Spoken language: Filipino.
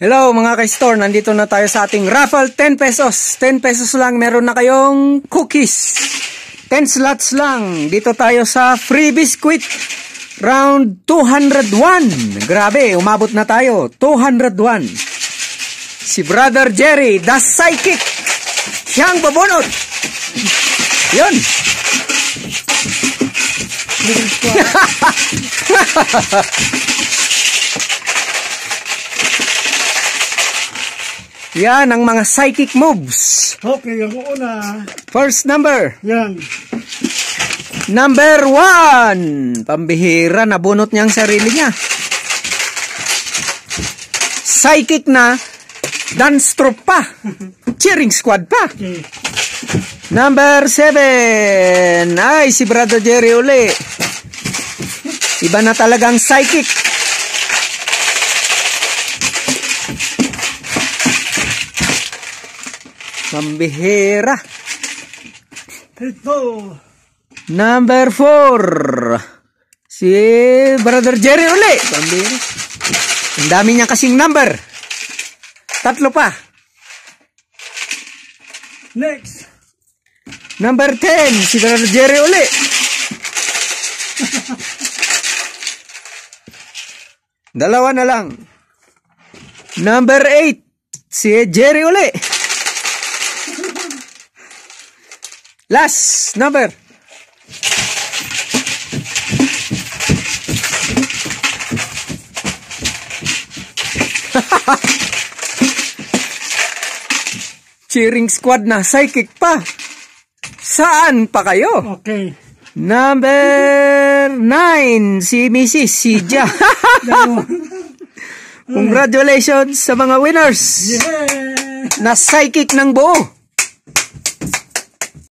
Hello mga ka-store, nandito na tayo sa ating raffle. 10 pesos. 10 pesos lang, meron na kayong cookies. 10 slots lang. Dito tayo sa free biscuit. Round 201. Grabe, umabot na tayo. 201. Si Brother Jerry, the psychic. Siyang babunot. Yun. Yan ang mga psychic moves. Okay, ang una. First number. Yan. Number 1. Pambihira, nabunot niya ang sarili niya. Psychic na, dance troupe pa. Cheering squad pa. Okay. Number 7. Ay, si Brother Jerry uli. Iba na talagang psychic. Pambihira. Ito. Number 4. Si Brother Jerry uli. Pambihira. Ang dami niya kasing number. 3 pa. Next. Number 10. Si Brother Jerry uli. Dalawa na lang. Number 8. Si Jerry uli. Last number. Cheering squad na, psychic pa. Saan pa kayo? Okay. Number 9, si Mrs. Sija. Congratulations sa mga winners. Yeah! Na psychic ng buo.